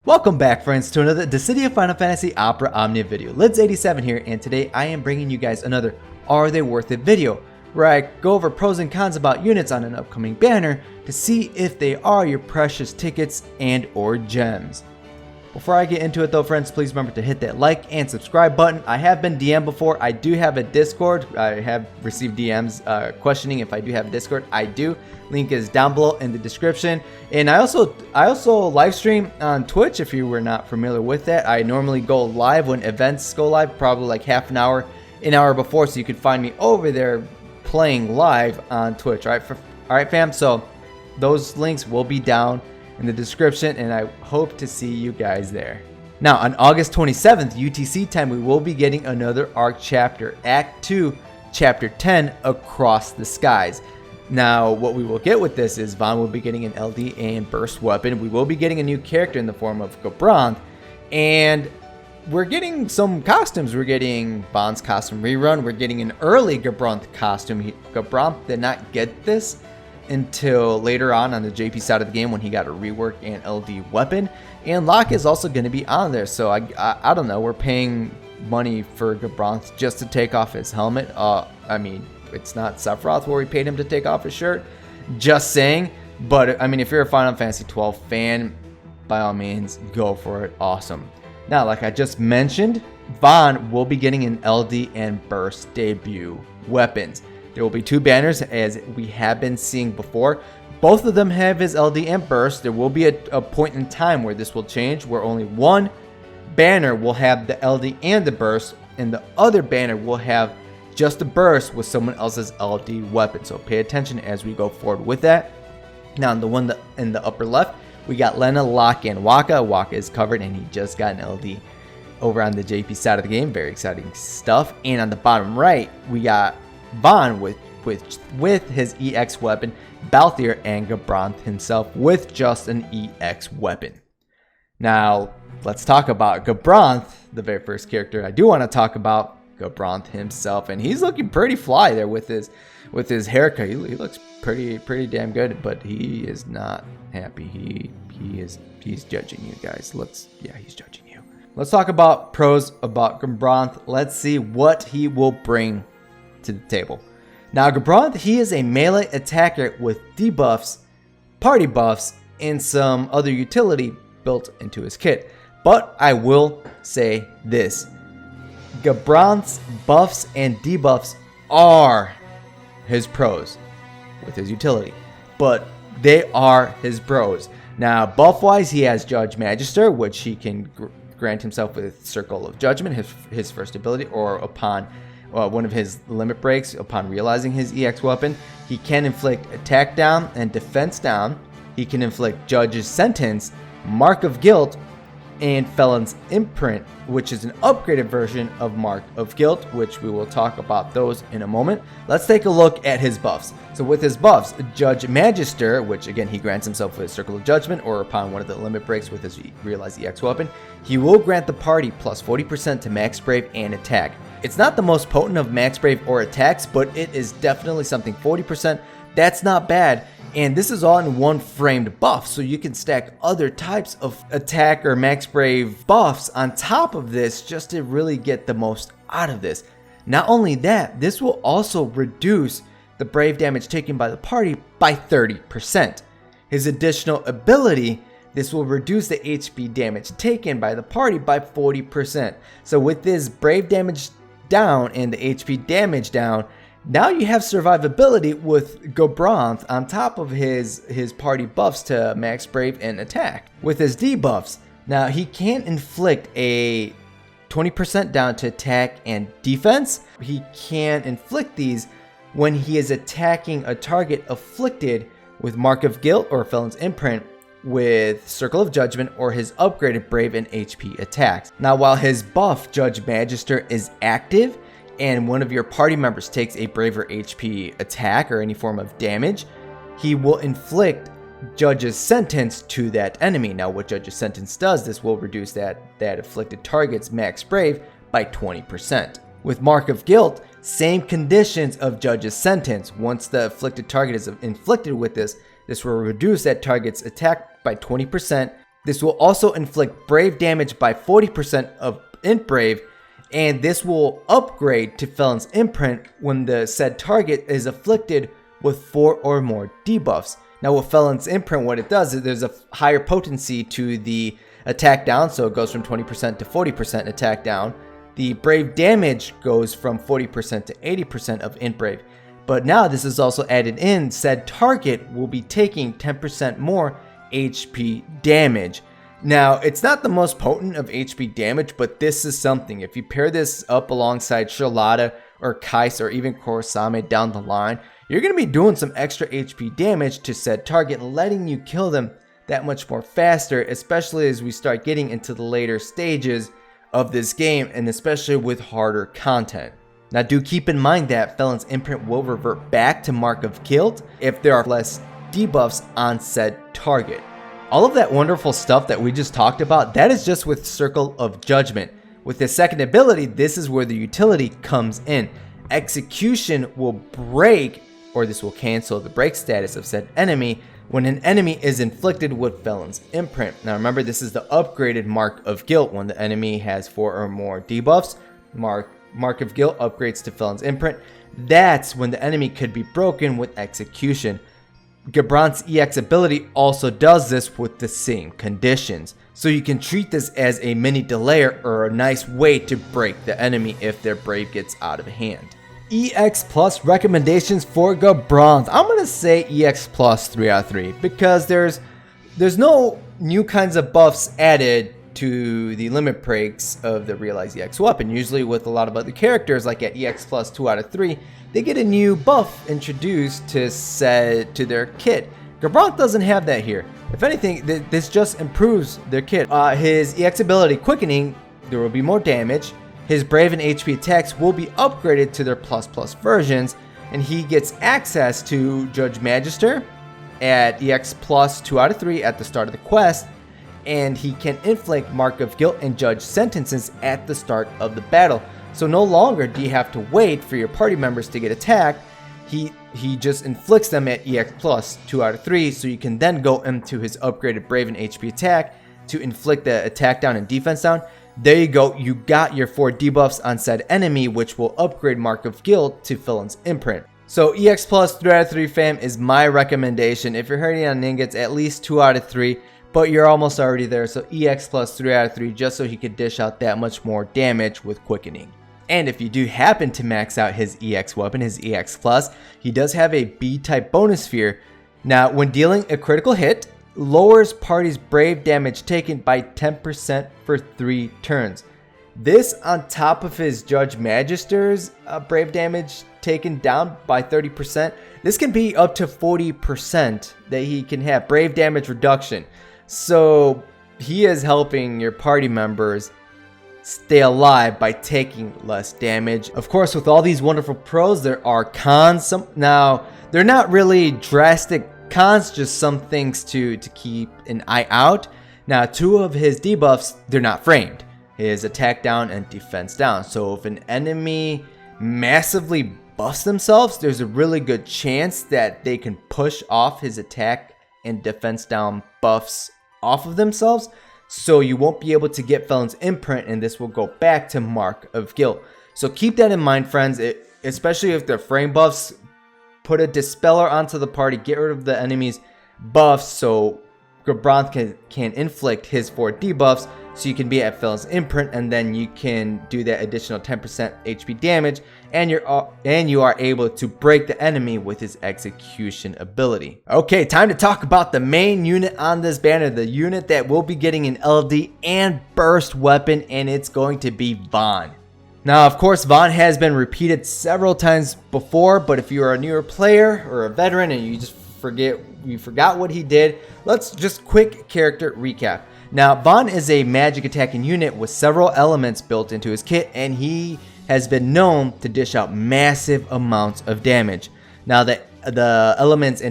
Welcome back, friends, to another The City of Final Fantasy Opera Omnia video. Lids87 here, and today I am bringing you guys another Are They Worth It video, where I go over pros and cons about units on an upcoming banner to see if they are your precious tickets and or gems. Before I get into it though, friends, please remember to hit that like and subscribe button. I have been DM'd before. I do have a Discord. I have received DMs questioning if I do have a Discord. I do. Link is down below in the description. And I also live stream on Twitch if you were not familiar with that. I normally go live when events go live, probably like half an hour before, so you can find me over there playing live on Twitch. All right, fam. So those links will be down in the description, and I hope to see you guys there. Now, on August 27th, UTC time, we will be getting another ARC chapter, Act 2, Chapter 10, Across the Skies. Now, what we will get with this is Vaan will be getting an LD and burst weapon. We will be getting a new character in the form of Gabranth, and we're getting some costumes. We're getting Vaan's costume rerun. We're getting an early Gabranth costume. Gabranth did not get this until later on the JP side of the game when he got a rework and LD weapon. And Locke is also going to be on there. So I don't know. We're paying money for Gabranth just to take off his helmet. I mean, it's not Sephiroth where we paid him to take off his shirt. Just saying. But I mean, if you're a Final Fantasy 12 fan, by all means, go for it. Awesome. Now, like I just mentioned, Vaan will be getting an LD and burst debut weapons. There will be two banners, as we have been seeing before. Both of them have his LD and burst. There will be a point in time where this will change, where only one banner will have the LD and the burst, and the other banner will have just the burst with someone else's LD weapon. So pay attention as we go forward with that. Now, in the one in the upper left, we got Lena, Locke, and Waka. Waka is covered, and he just got an LD over on the JP side of the game. Very exciting stuff. And on the bottom right, we got Vaan with his EX weapon, Balthier, and Gabranth himself with just an EX weapon. Now, let's talk about Gabranth, the very first character I do want to talk about. Gabranth himself, and he's looking pretty fly there with his haircut. He looks pretty damn good, but he is not happy. He's judging you guys. He's judging you. Let's talk about pros about Gabranth. Let's see what he will bring to the table. Now, Gabranth, he is a melee attacker with debuffs, party buffs, and some other utility built into his kit. But I will say this: Gabranth's buffs and debuffs are his pros with his utility, but they are his pros. Now, buff-wise, he has Judge Magister, which he can grant himself with Circle of Judgment, his first ability, or upon one of his limit breaks upon realizing his EX weapon. He can inflict attack down and defense down. He can inflict Judge's Sentence, Mark of Guilt, and Felon's Imprint, which is an upgraded version of Mark of Guilt, which we will talk about those in a moment. Let's take a look at his buffs. So with his buffs, Judge Magister, which again he grants himself with Circle of Judgment or upon one of the limit breaks with his realized EX weapon, he will grant the party plus 40% to Max Brave and attack. It's not the most potent of Max Brave or attacks, but it is definitely something. 40%, that's not bad. And this is all in one framed buff, so you can stack other types of attack or Max Brave buffs on top of this just to really get the most out of this. Not only that, this will also reduce the Brave damage taken by the party by 30%. His additional ability, this will reduce the HP damage taken by the party by 40%. So with this Brave damage down and the HP damage down, now you have survivability with Gabranth on top of his party buffs to Max Brave and attack. With his debuffs, now he can inflict a 20% down to attack and defense. He can inflict these when he is attacking a target afflicted with Mark of Guilt or Felon's Imprint, with Circle of Judgment, or his upgraded Brave and HP attacks. Now, while his buff, Judge Magister, is active, and one of your party members takes a Brave or HP attack or any form of damage, he will inflict Judge's Sentence to that enemy. Now, what Judge's Sentence does, this will reduce that afflicted target's Max Brave by 20%. With Mark of Guilt, same conditions of Judge's Sentence. Once the afflicted target is inflicted with this will reduce that target's attack by 20%. This will also inflict Brave damage by 40% of Int Brave, and this will upgrade to Felon's Imprint when the said target is afflicted with 4 or more debuffs. Now with Felon's Imprint, what it does is there's a higher potency to the attack down, so it goes from 20% to 40% attack down. The Brave damage goes from 40% to 80% of Int Brave. But now this is also added in, said target will be taking 10% more HP damage. Now, it's not the most potent of HP damage, but this is something. If you pair this up alongside Charlotta or Kais or even Korosame down the line, you're going to be doing some extra HP damage to said target, letting you kill them that much more faster, especially as we start getting into the later stages of this game, and especially with harder content. Now do keep in mind that Felon's Imprint will revert back to Mark of Guilt if there are less debuffs on said target. All of that wonderful stuff that we just talked about, that is just with Circle of Judgment. With his second ability, this is where the utility comes in. Execution will break, or this will cancel the break status of said enemy when an enemy is inflicted with Felon's Imprint. Now remember, this is the upgraded Mark of Guilt. When the enemy has 4 or more debuffs, Mark of Guilt upgrades to Felon's Imprint. That's when the enemy could be broken with Execution. Gabranth's EX ability also does this with the same conditions. So you can treat this as a mini delayer or a nice way to break the enemy if their Brave gets out of hand. EX Plus recommendations for Gabranth. I'm going to say EX Plus 3 out of 3 because there's no new kinds of buffs added to the limit breaks of the Realize EX weapon. Usually with a lot of other characters, like at EX Plus 2 out of 3, they get a new buff introduced to their kit. Gabranth doesn't have that here. If anything, this just improves their kit. His EX ability, Quickening, there will be more damage. His Brave and HP attacks will be upgraded to their plus versions, and he gets access to Judge Magister at EX Plus 2 out of 3 at the start of the quest, and he can inflict Mark of Guilt and Judge sentences at the start of the battle. So no longer do you have to wait for your party members to get attacked. He just inflicts them at EX Plus 2 out of 3, so you can then go into his upgraded Brave and HP attack to inflict the attack down and defense down. There you go, you got your 4 debuffs on said enemy, which will upgrade Mark of Guilt to Felon's Imprint. So EX Plus 3 out of 3 fam is my recommendation. If you're hurting on ingots, at least 2 out of 3, but you're almost already there. So EX Plus 3 out of 3, just so he could dish out that much more damage with Quickening. And if you do happen to max out his EX weapon, his EX Plus, he does have a B-type bonus sphere. Now, when dealing a critical hit, lowers party's Brave damage taken by 10% for 3 turns. This on top of his Judge Magister's Brave damage taken down by 30%. This can be up to 40% that he can have Brave damage reduction. So he is helping your party members stay alive by taking less damage. Of course, with all these wonderful pros, there are cons. Now, they're not really drastic cons, just some things to keep an eye out. Now, 2 of his debuffs, they're not framed. His attack down and defense down. So if an enemy massively buffs themselves, there's a really good chance that they can push off his attack and defense down buffs off of themselves. So you won't be able to get Felon's Imprint, and this will go back to Mark of Guilt. So keep that in mind, friends, especially if they're frame buffs. Put a Dispeller onto the party, get rid of the enemy's buffs so Gabranth can inflict his 4 debuffs, so you can be at Felon's Imprint, and then you can do that additional 10% HP damage, and you are able to break the enemy with his Execution ability. Okay, time to talk about the main unit on this banner, the unit that will be getting an LD and burst weapon, and it's going to be Vaan. Now, of course, Vaan has been repeated several times before, but if you're a newer player or a veteran and you forgot what he did, let's just quick character recap. Now, Vaan is a magic attacking unit with several elements built into his kit, and he has been known to dish out massive amounts of damage. Now, the elements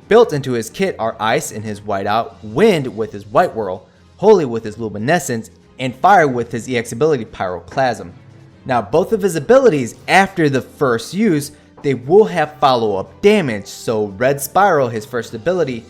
built into his kit are Ice in his Whiteout, Wind with his White Whirl, Holy with his Luminescence, and Fire with his EX ability Pyroclasm. Now, both of his abilities, after the first use, they will have follow-up damage. So Red Spiral, his first ability,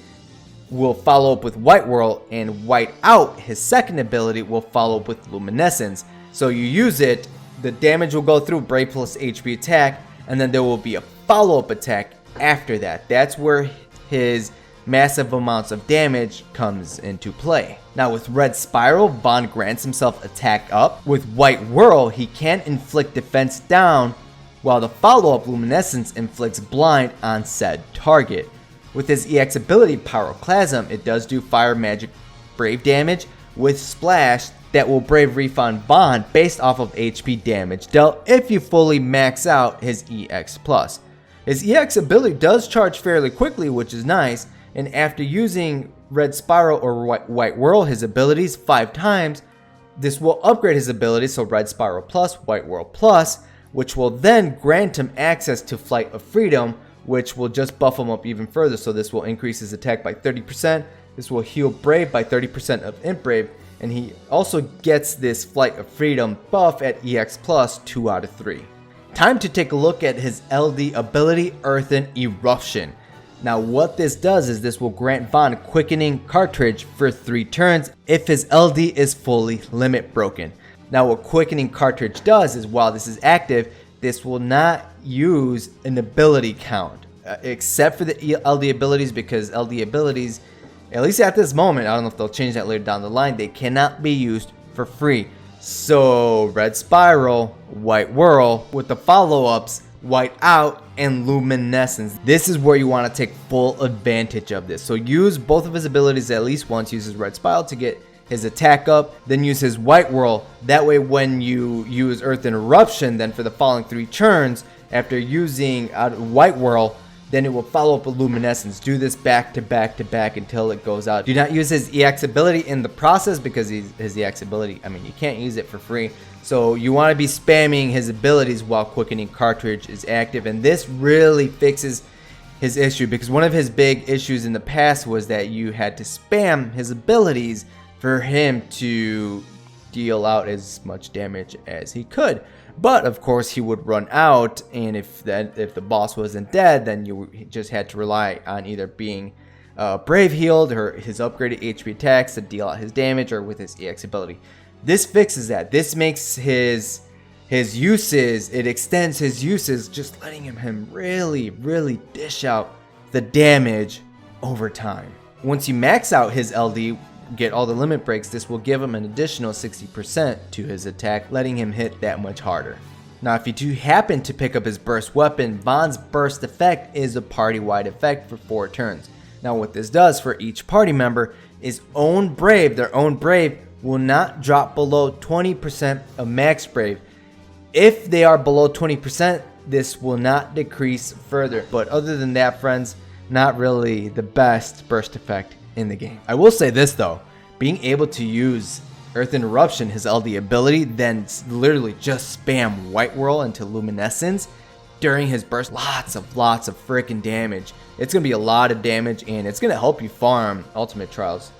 will follow up with White Whirl, and White Out, his second ability, will follow up with Luminescence. So you use it, the damage will go through Brave plus HP attack, and then there will be a follow-up attack after that. That's where his massive amounts of damage comes into play. Now with Red Spiral, Vaan grants himself attack up. With White Whirl, he can inflict defense down, while the follow-up Luminescence inflicts blind on said target. With his EX ability Pyroclasm, it does do fire magic brave damage with splash that will brave refund Vaan based off of HP damage dealt if you fully max out his EX+. His EX ability does charge fairly quickly, which is nice, and after using Red Spiral or White Whirl, his abilities 5 times, this will upgrade his abilities, so Red Spiral plus, White Whirl plus, which will then grant him access to Flight of Freedom, which will just buff him up even further. So this will increase his attack by 30%, this will heal Brave by 30% of Imp Brave, and he also gets this Flight of Freedom buff at EX plus 2 out of 3. Time to take a look at his LD ability, Earthen Eruption. Now what this does is this will grant Vaan Quickening Cartridge for 3 turns if his LD is fully limit broken. Now what Quickening Cartridge does is while this is active, this will not use an ability count, except for the LD abilities, because LD abilities, at least at this moment, I don't know if they'll change that later down the line, they cannot be used for free. So Red Spiral, White Whirl, with the follow-ups, White Out, and Luminescence. This is where you want to take full advantage of this. So use both of his abilities at least once. Use his Red Spiral to get his attack up, then use his White Whirl. That way when you use Earthen Eruption, then for the following 3 turns, after using White Whirl, then it will follow up with Luminescence. Do this back to back to back until it goes out. Do not use his EX ability in the process, because his EX ability, I mean, you can't use it for free. So you want to be spamming his abilities while Quickening Cartridge is active, and this really fixes his issue, because one of his big issues in the past was that you had to spam his abilities for him to deal out as much damage as he could. But of course he would run out, and if the boss wasn't dead, then you just had to rely on either being Brave healed or his upgraded HP attacks to deal out his damage, or with his EX ability. This fixes that. This makes his uses, it extends his uses, just letting him really dish out the damage over time. Once you max out his LD, get all the limit breaks, this will give him an additional 60% to his attack, letting him hit that much harder. Now if you do happen to pick up his burst weapon, Vaan's burst effect is a party-wide effect for 4 turns. Now what this does for each party member is their own brave will not drop below 20% of max brave. If they are below 20%, this will not decrease further. But other than that, friends, not really the best burst effect in the game. I will say this though, being able to use Earthen Eruption, his LD ability, then literally just spam White Whirl into Luminescence during his burst, lots of freaking damage. It's gonna be a lot of damage, and it's gonna help you farm Ultimate Trials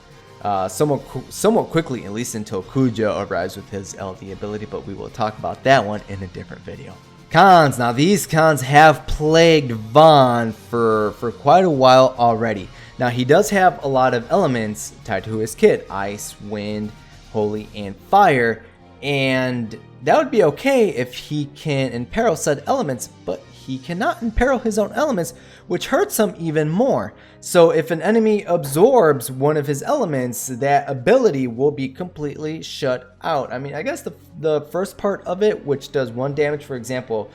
somewhat quickly, at least until Kuja arrives with his LD ability, but we will talk about that one in a different video. Cons. Now these cons have plagued Vaan for quite a while already. Now he does have a lot of elements tied to his kit: ice, wind, holy, and fire, and that would be okay if he can imperil said elements, but he cannot imperil his own elements, which hurts him even more. So if an enemy absorbs one of his elements, that ability will be completely shut out. I mean, I guess the first part of it, which does 1 damage, for example,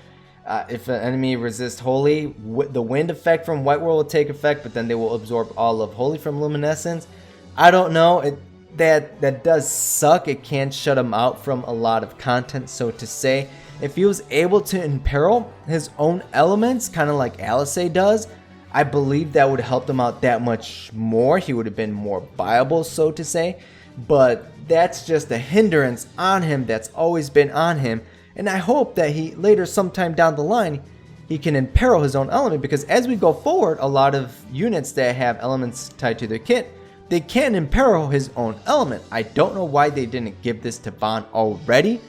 if an enemy resists Holy, the wind effect from White Whirl will take effect, but then they will absorb all of Holy from Luminescence. I don't know. That does suck. It can shut him out from a lot of content, so to say. If he was able to imperil his own elements, kind of like Alice does, I believe that would help him out that much more. He would have been more viable, so to say. But that's just a hindrance on him that's always been on him. And I hope that he later, sometime down the line, he can imperil his own element, because as we go forward, a lot of units that have elements tied to their kit, they can imperil his own element. I don't know why they didn't give this to Vaan already.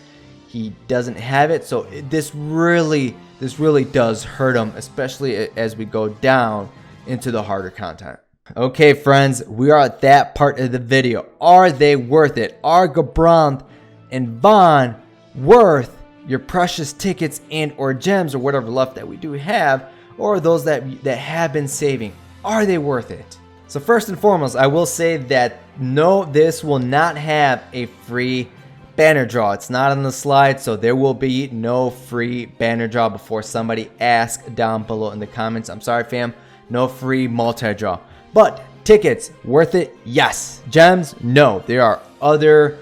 He doesn't have it, so this really does hurt him, especially as we go down into the harder content. Okay, friends, we are at that part of the video. Are they worth it? Are Gabranth and Vaan worth your precious tickets and or gems or whatever left that we do have, or those that have been saving? Are they worth it? So first and foremost, I will say that no, this will not have a free banner draw. It's not on the slide, so there will be no free banner draw before somebody asks down below in the comments. I'm sorry, fam. No free multi-draw. But tickets, worth it? Yes. Gems? No. There are other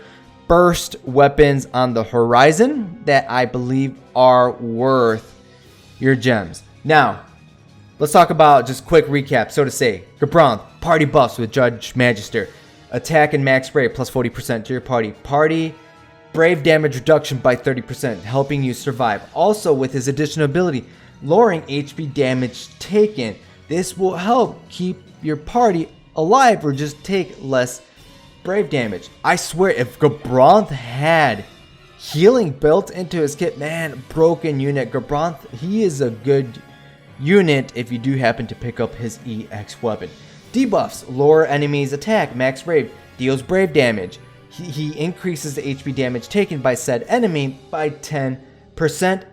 burst weapons on the horizon that I believe are worth your gems. Now, let's talk about just quick recap. So to say, Gabranth, party buffs with Judge Magister. Attack and max brave plus 40% to your party. Party brave damage reduction by 30%, helping you survive. Also with his additional ability, lowering HP damage taken. This will help keep your party alive or just take less brave damage. I swear, if Gabranth had healing built into his kit, man, broken unit. Gabranth, he is a good unit if you do happen to pick up his EX weapon. Debuffs, lower enemies attack, max brave, deals brave damage. He increases the HP damage taken by said enemy by 10%,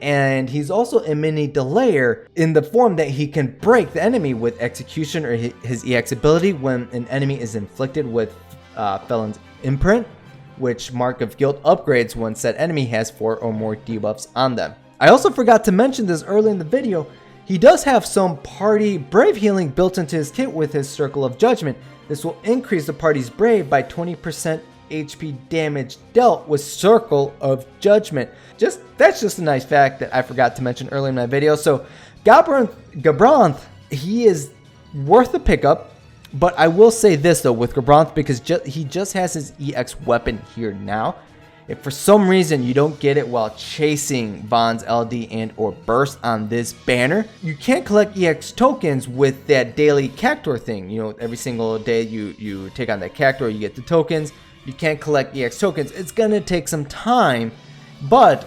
and he's also a mini delayer in the form that he can break the enemy with execution or his EX ability when an enemy is inflicted with Felon's Imprint, which Mark of Guilt upgrades when said enemy has 4 or more debuffs on them. I also forgot to mention this early in the video. He does have some party brave healing built into his kit with his Circle of Judgment. This will increase the party's brave by 20% HP damage dealt with Circle of Judgment. That's just a nice fact that I forgot to mention earlier in my video. So Gabranth, he is worth the pickup, but I will say this though with Gabranth, because he just has his EX weapon here now. If for some reason you don't get it while chasing Vaan's LD and or burst on this banner, you can't collect EX tokens with that daily Cactor thing. You know, every single day you take on that Cactor, you get the tokens. You can't collect EX tokens. It's gonna take some time, but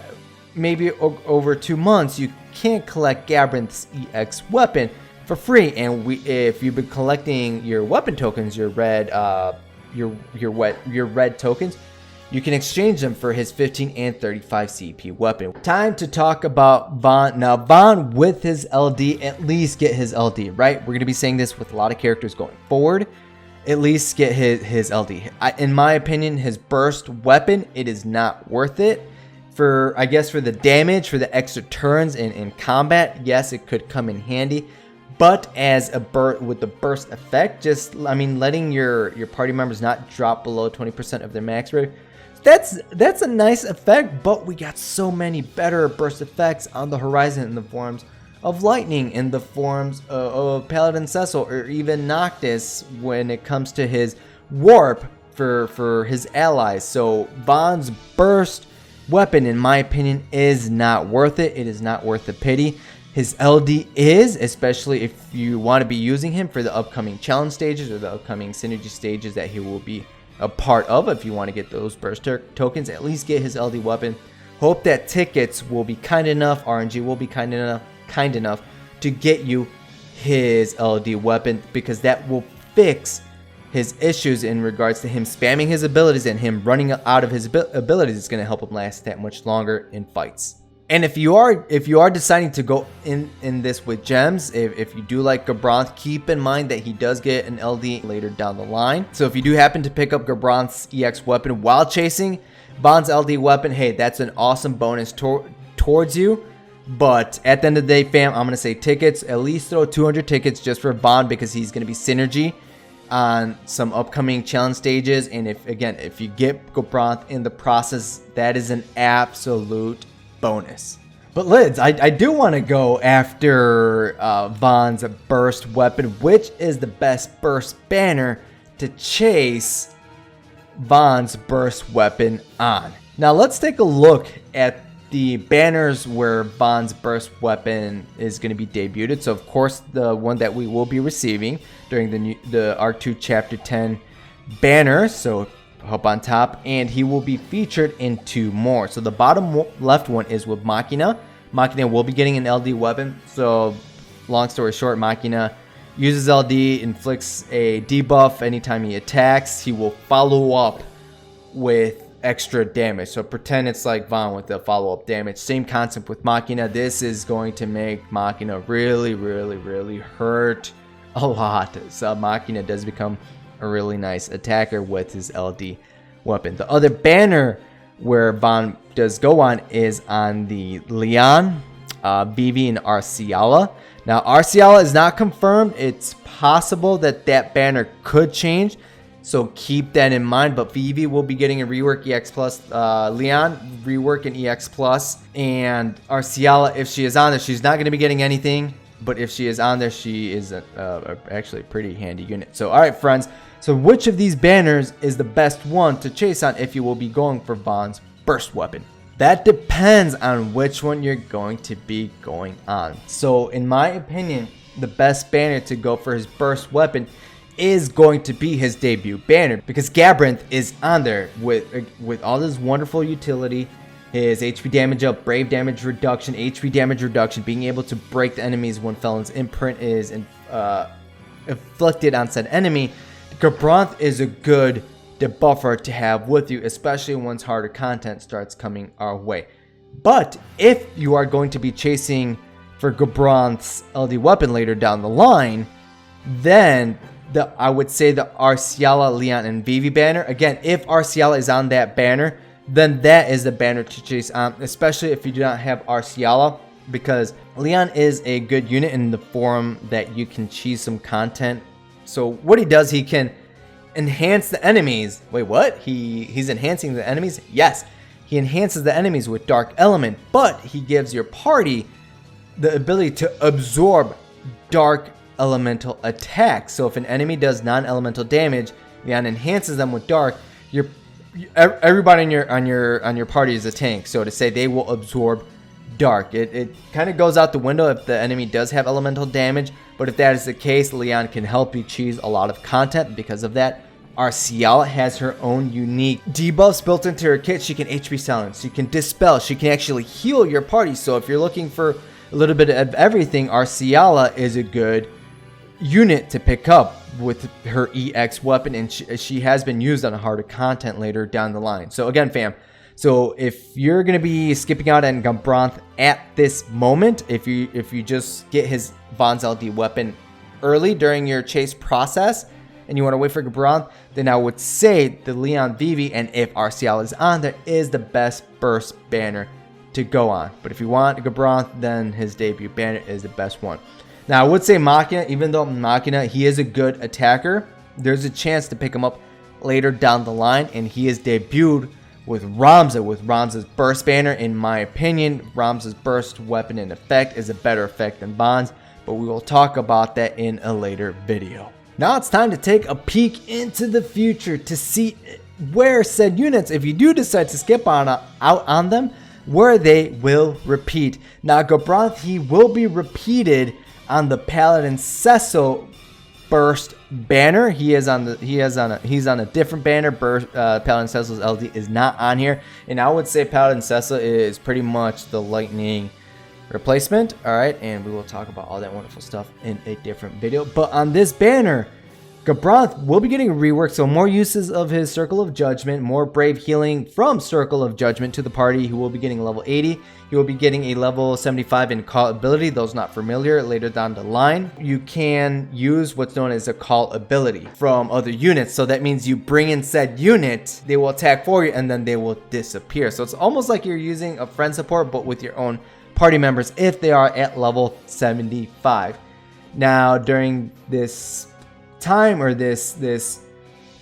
maybe over 2 months you can't collect Gabranth's EX weapon for free. And if you've been collecting your weapon tokens, your red tokens, you can exchange them for his 15 and 35 CP weapon. Time to talk about Vaan. Now, Vaan with his LD, at least get his LD, right? We're going to be saying this with a lot of characters going forward. At least get his LD. In my opinion, his burst weapon, it is not worth it. I guess for the damage, for the extra turns in combat, yes, it could come in handy. But as a with the burst effect, letting your party members not drop below 20% of their max rate, that's a nice effect. But we got so many better burst effects on the horizon in the forms of lightning, in the forms of Paladin Cecil, or even Noctis when it comes to his warp for his allies. So Vaan's burst weapon, in my opinion, is not worth it. It is not worth the pity. His LD is, especially if you want to be using him for the upcoming challenge stages or the upcoming synergy stages that he will be a part of. If you want to get those burst tokens, at least get his LD weapon. Hope that tickets will be kind enough, RNG will be kind enough to get you his LD weapon, because that will fix his issues in regards to him spamming his abilities and him running out of his abilities. It's going to help him last that much longer in fights. And if you are deciding to go in this with gems, if you do like Gabranth, keep in mind that he does get an LD later down the line. So if you do happen to pick up Gabranth's EX weapon while chasing Vaan's LD weapon, hey, that's an awesome bonus towards you. But at the end of the day, fam, I'm going to say tickets. At least throw 200 tickets just for Vaan, because he's going to be synergy on some upcoming challenge stages. And if you get Gabranth in the process, that is an absolute bonus. But Lids, I do want to go after Vaan's burst weapon, which is the best burst banner to chase Vaan's burst weapon on. Now let's take a look at the banners where Vaan's burst weapon is going to be debuted. So of course, the one that we will be receiving during the R2 Chapter 10 banner. So up on top, and he will be featured in 2 more. So the bottom left one is with Machina. Machina will be getting an LD weapon. So long story short, Machina Uses LD, inflicts a debuff anytime he attacks. He will follow up with extra damage. So pretend it's like Vaan with the follow-up damage. Same concept with Machina. This is going to make Machina really, really, really hurt a lot. So Machina does become a really nice attacker with his LD weapon. The other banner where Vaan does go on is on the Leon, Vivi, and Arciala. Now Arciala is not confirmed. It's possible that that banner could change, so keep that in mind. But Vivi will be getting a rework EX plus, Leon rework and EX plus, and Arciala, if she is on there, she's not going to be getting anything. But if she is on there, she is actually a pretty handy unit. So all right, friends. So which of these banners is the best one to chase on if you will be going for Vaan's burst weapon? That depends on which one you're going to be going on. So in my opinion, the best banner to go for his burst weapon is going to be his debut banner, because Gabranth is on there with all this wonderful utility, his HP damage up, brave damage reduction, HP damage reduction, being able to break the enemies when Felon's imprint is inflicted on said enemy. Gabranth is a good debuffer to have with you, especially once harder content starts coming our way. But if you are going to be chasing for Gabranth's LD weapon later down the line, then I would say the Arciala, Leon, and Vivi banner. Again, if Arciala is on that banner, then that is the banner to chase on, especially if you do not have Arciala, because Leon is a good unit in the form that you can cheese some content. So what he does, he can enhance the enemies. Wait, what? He's enhancing the enemies? Yes. He enhances the enemies with Dark Element, but he gives your party the ability to absorb Dark Elemental attacks. So if an enemy does non-elemental damage, Leon enhances them with Dark. Everybody on your party is a tank, so to say, they will absorb Dark. It kind of goes out the window if the enemy does have elemental damage, but if that is the case, Leon can help you cheese a lot of content because of that. Arciala has her own unique debuffs built into her kit. She can HP silence, she can dispel, she can actually heal your party. So if you're looking for a little bit of everything, Arciala is a good unit to pick up with her EX weapon, and she has been used on harder content later down the line. So again, fam, so if you're going to be skipping out on Gabranth at this moment, if you just get his Vaan's LD weapon early during your chase process and you want to wait for Gabranth, then I would say the Leon Vivi, and if Arciala is on there, is the best burst banner to go on. But if you want Gabranth, then his debut banner is the best one. Now, I would say Machina, even though Machina, he is a good attacker, there's a chance to pick him up later down the line, and he is debuted with Ramza's burst banner. In my opinion, Ramza's burst weapon and effect is a better effect than Vaan's, but we will talk about that in a later video. Now it's time to take a peek into the future to see where said units, if you do decide to skip out on them, where they will repeat. Now Gabranth, he will be repeated on the Paladin Cecil burst banner. He's on a different banner. Paladin Cecil's LD is not on here, and I would say Paladin Cecil is pretty much the lightning replacement. All right, and we will talk about all that wonderful stuff in a different video. But on this banner, Gabranth will be getting a rework, so more uses of his Circle of Judgment, more brave healing from Circle of Judgment to the party. He will be getting a level 80. He will be getting a level 75 in call ability. Those not familiar, later down the line, you can use what's known as a call ability from other units. So that means you bring in said unit, they will attack for you, and then they will disappear. So it's almost like you're using a friend support, but with your own party members if they are at level 75. Now, during this time or this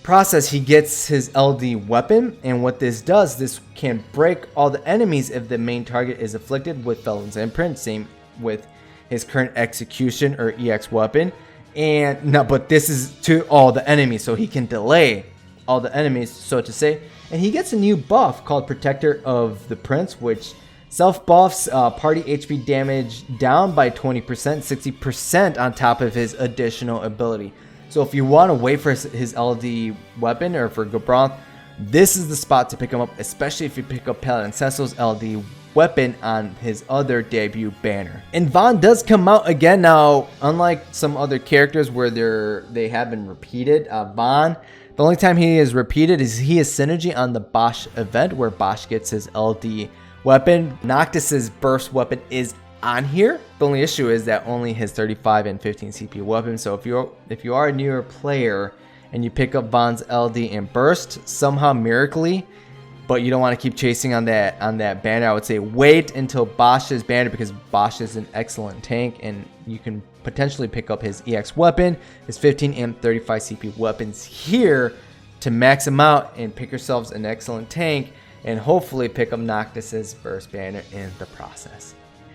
process, he gets his LD weapon, and what this does, this can break all the enemies if the main target is afflicted with Felon's imprint. Same with his current execution or EX weapon. And no, but this is to all the enemies, so he can delay all the enemies, so to say. And he gets a new buff called Protector of the Prince, which self buffs party HP damage down by 20%, 60% on top of his additional ability. So if you want to wait for his LD weapon or for Gabranth, this is the spot to pick him up, especially if you pick up Paladin Cecil's LD weapon on his other debut banner. And Vaan does come out again. Now, unlike some other characters where they have been repeated, Vaan, the only time he is repeated is he is synergy on the Bosch event where Bosch gets his LD weapon. Noctis's burst weapon is on here. The only issue is that only his 35 and 15 CP weapon. So if you are a newer player and you pick up Vaan's LD and burst somehow miraculously, but you don't want to keep chasing on that banner, I would say wait until Bosch's banner, because Bosch is an excellent tank and you can potentially pick up his EX weapon, his 15 and 35 CP weapons here to max them out and pick yourselves an excellent tank and hopefully pick up Noctis's burst banner in the process.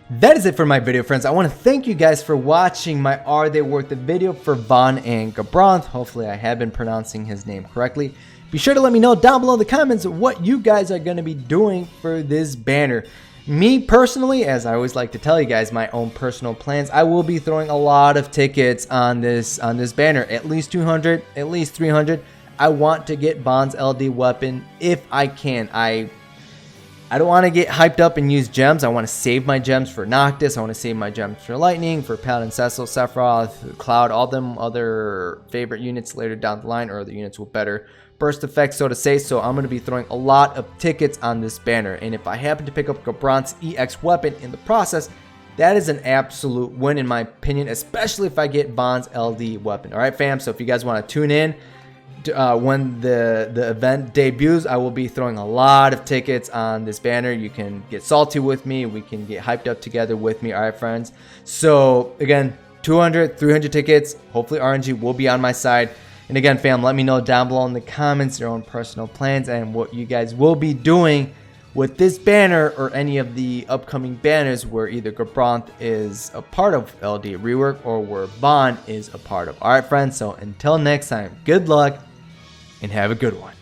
That is it for my video, friends. I want to thank you guys for watching my Are They Worth It video for Vaan and Gabranth. Hopefully I have been pronouncing his name correctly. Be sure to let me know down below in the comments what you guys are going to be doing for this banner. Me personally, as I always like to tell you guys my own personal plans, I will be throwing a lot of tickets on this banner. At least 200, at least 300. I want to get Vaan's LD weapon if I can. I don't want to get hyped up and use gems. I want to save my gems for Noctis. I want to save my gems for Lightning, for Paladin, Cecil, Sephiroth, Cloud, all them other favorite units later down the line, or the units with better burst effects, so to say. So I'm going to be throwing a lot of tickets on this banner. And if I happen to pick up Gabranth's EX weapon in the process, that is an absolute win in my opinion, especially if I get Vaan's LD weapon. All right, fam. So if you guys want to tune in, when the event debuts, I will be throwing a lot of tickets on this banner. You can get salty with me. We can get hyped up together with me. All right, friends. So again, 200, 300 tickets. Hopefully RNG will be on my side. And again, fam, let me know down below in the comments your own personal plans and what you guys will be doing with this banner or any of the upcoming banners where either Gabranth is a part of LD rework or where Vaan is a part of. All right, friends. So until next time, good luck and have a good one.